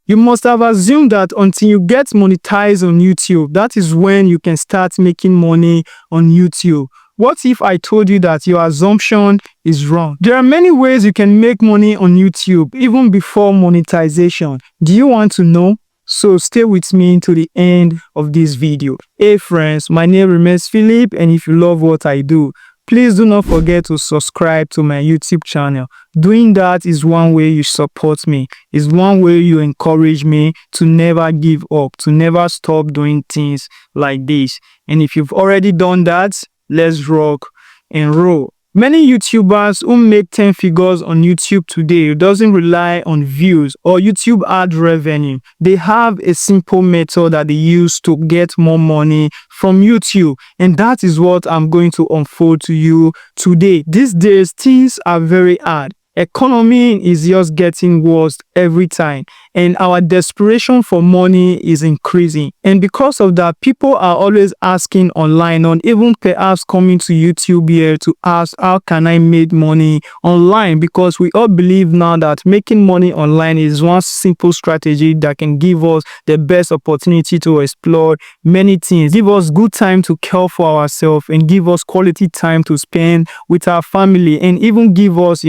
You must have assumed that until you get monetized on YouTube, that is when you can start making money on YouTube. What if I told you that your assumption is wrong? There are many ways you can make money on YouTube, even before monetization. Do you want to know? So stay with me to the end of this video. Hey friends, my name remains Philip, and if you love what I do, please do not forget to subscribe to my YouTube channel. Doing that is one way you support me. It's one way you encourage me to never give up, to never stop doing things like this. And if you've already done that, let's rock and roll. Many YouTubers who make 10 figures on YouTube today doesn't rely on views or YouTube ad revenue. They have a simple method that they use to get more money from YouTube. And that is what I'm going to unfold to you today. These days, things are very hard. Economy is just getting worse every time, and our desperation for money is increasing. And because of that, people are always asking online, or even perhaps coming to YouTube here to ask, how can I make money online? Because we all believe now that making money online is one simple strategy that can give us the best opportunity to explore many things, give us good time to care for ourselves, and give us quality time to spend with our family, and even give us,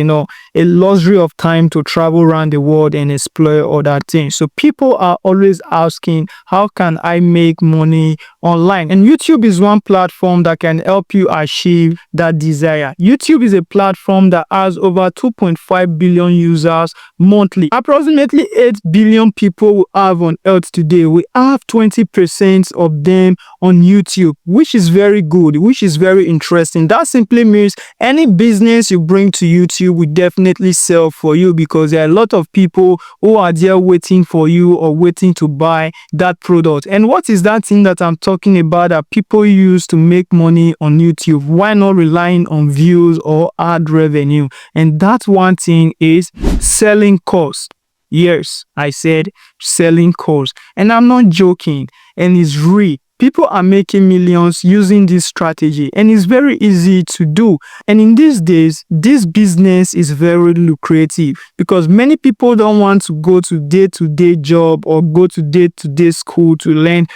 a luxury of time to travel around the world and explore other things. So people are always asking, how can I make money online? And YouTube is one platform that can help you achieve that desire. YouTube is a platform that has over 2.5 billion users monthly. Approximately 8 billion people we have on earth today. We have 20% of them on YouTube, which is very good, which is very interesting. That simply means any business you bring to YouTube will definitely sell for you, because there are a lot of people who are there waiting for you or waiting to buy that product. And what is that thing that I'm talking about that people use to make money on YouTube? Why not relying on views or ad revenue? And that one thing is selling course. Yes, I said selling course, and I'm not joking, and it's real. People are making millions using this strategy, and it's very easy to do. And in these days, this business is very lucrative, because many people don't want to go to day-to-day job or go to day-to-day school to learn,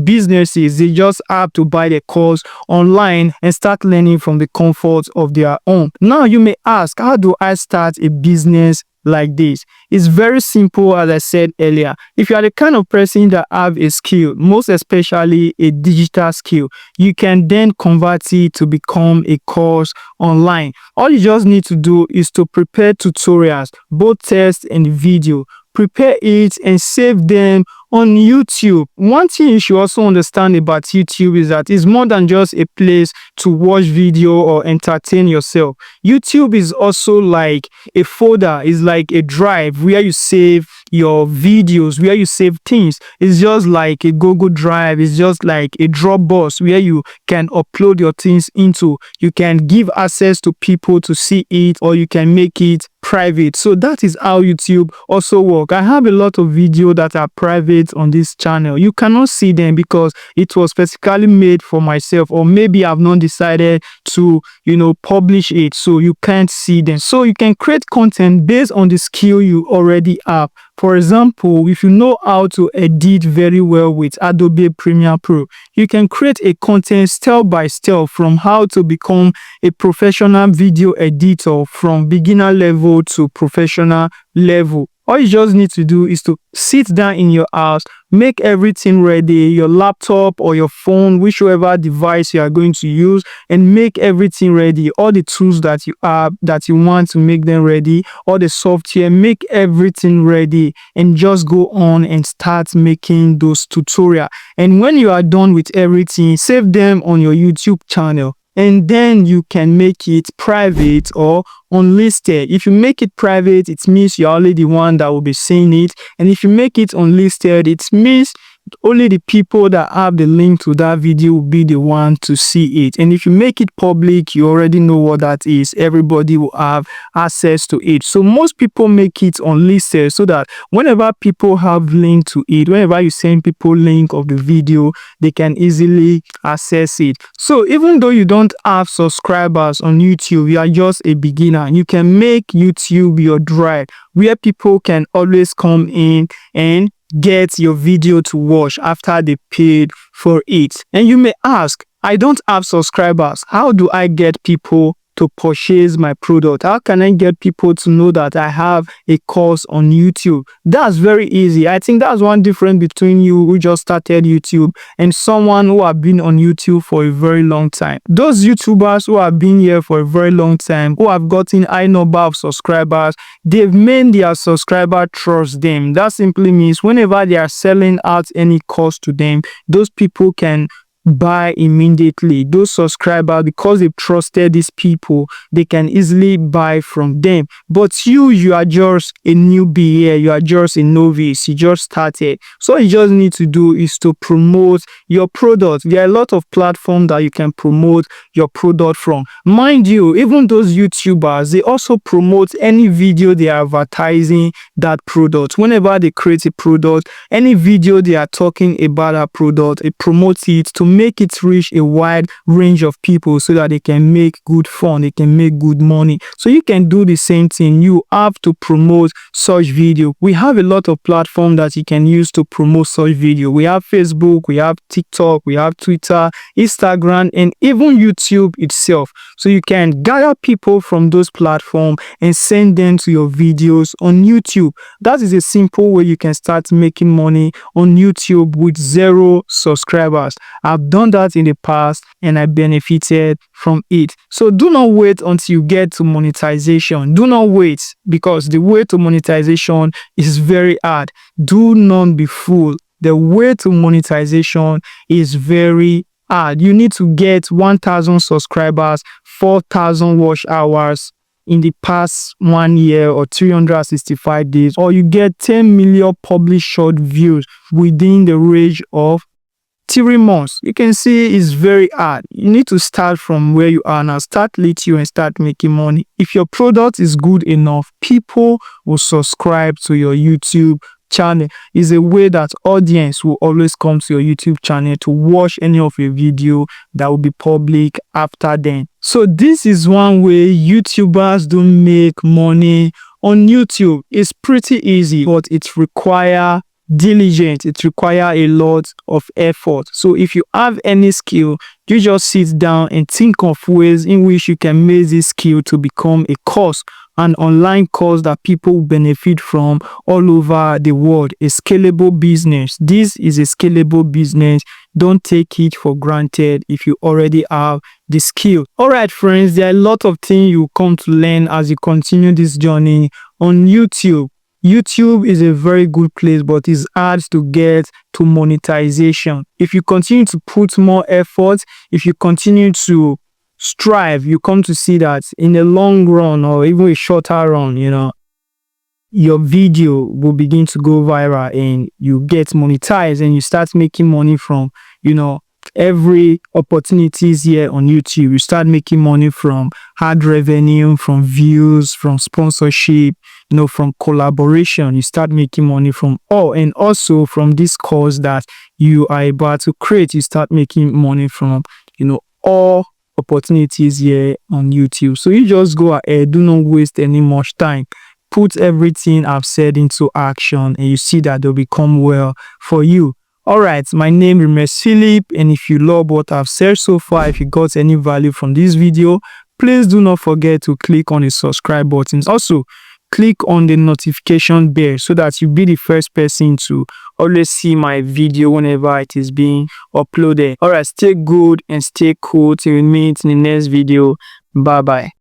businesses. They just have to buy the course online and start learning from the comfort of their home. Now you may ask, how do I start a business like this? It's very simple. As I said earlier, if you are the kind of person that have a skill, most especially a digital skill, you can then convert it to become a course online. All you just need to do is to prepare tutorials, both text and video. Prepare it and save them on YouTube. One thing you should also understand about YouTube is that it's more than just a place to watch video or entertain yourself. YouTube is also like a folder, it's like a drive where you save your videos, where you save things. It's just like a Google Drive, it's just like a Dropbox where you can upload your things into. You can give access to people to see it, or you can make it private. So that is how YouTube also works. I have a lot of videos that are private on this channel. You cannot see them because it was specifically made for myself, or maybe I've not decided to publish it, so you can't see them. So you can create content based on the skill you already have. For example, if you know how to edit very well with Adobe Premiere Pro, you can create a content step by step from how to become a professional video editor from beginner level to professional level. All you just need to do is to sit down in your house, make everything ready, your laptop or your phone, whichever device you are going to use, and make everything ready. All the tools that you have, that you want to make them ready, all the software, make everything ready, and just go on and start making those tutorials. And when you are done with everything, save them on your YouTube channel. And then you can make it private or unlisted. If you make it private, it means you're only the one that will be seeing it. And if you make it unlisted, it means Only the people that have the link to that video will be the one to see it. And if you make it public, you already know what that is. Everybody will have access to it. So most people make it unlisted so that whenever people have link to it, whenever you send people link of the video, they can easily access it. So even though you don't have subscribers on YouTube, you are just a beginner, you can make YouTube your drive where people can always come in and get your video to watch after they paid for it. And you may ask, I don't have subscribers. How do I get people to purchase my product? How can I get people to know that I have a course on YouTube? That's very easy. I think that's one difference between you who just started YouTube and someone who have been on YouTube for a very long time. Those YouTubers who have been here for a very long time, who have gotten high number of subscribers, they've made their subscriber trust them. That simply means whenever they are selling out any course to them, those people can buy immediately. Those subscribers, because they've trusted these people, they can easily buy from them. But you are just a newbie here, you are just a novice, you just started. So all you just need to do is to promote your product. There are a lot of platforms that you can promote your product from. Mind you, even those YouTubers, they also promote any video they are advertising that product. Whenever they create a product, any video they are talking about that product, they promote it to make it reach a wide range of people so that they can make good fun, they can make good money. So you can do the same thing. You have to promote such video. We have a lot of platforms that you can use to promote such video. We have Facebook, we have TikTok, we have Twitter, Instagram, and even YouTube itself. So you can gather people from those platforms and send them to your videos on YouTube. That is a simple way you can start making money on YouTube with 0 subscribers. I've done that in the past and I benefited from it. So do not wait until you get to monetization. Do not wait, because the way to monetization is very hard. Do not be fooled. The way to monetization is very hard. You need to get 1,000 subscribers, 4,000 watch hours in the past 1 year or 365 days, or you get 10 million published short views within the range of 3 months. You can see it's very hard. You need to start from where you are now. Start little and start making money. If your product is good enough, people will subscribe to your YouTube channel. Is a way that audience will always come to your YouTube channel to watch any of your video that will be public after then. So this is one way YouTubers don't make money on YouTube. It's pretty easy, but it requires diligent. It requires a lot of effort. So if you have any skill, you just sit down and think of ways in which you can make this skill to become a course, an online course that people benefit from all over the world. A scalable business. This is a scalable business. Don't take it for granted if you already have the skill. All right, friends, there are a lot of things you come to learn as you continue this journey on YouTube. YouTube is a very good place, but it's hard to get to monetization. If you continue to put more effort, if you continue to strive, you come to see that in the long run or even a shorter run, your video will begin to go viral and you get monetized and you start making money from, every opportunities here on YouTube. You start making money from ad revenue, from views, from sponsorship, from collaboration. You start making money from all, and also from this course that you are about to create. You start making money from, all opportunities here on YouTube. So you just go ahead, do not waste any much time. Put everything I've said into action and you see that they'll become well for you. All right, my name remains Philip, and if you love what I've said so far, if you got any value from this video, please do not forget to click on the subscribe button. Also, click on the notification bell so that you'll be the first person to always see my video whenever it is being uploaded. All right, stay good and stay cool till we meet in the next video. Bye bye.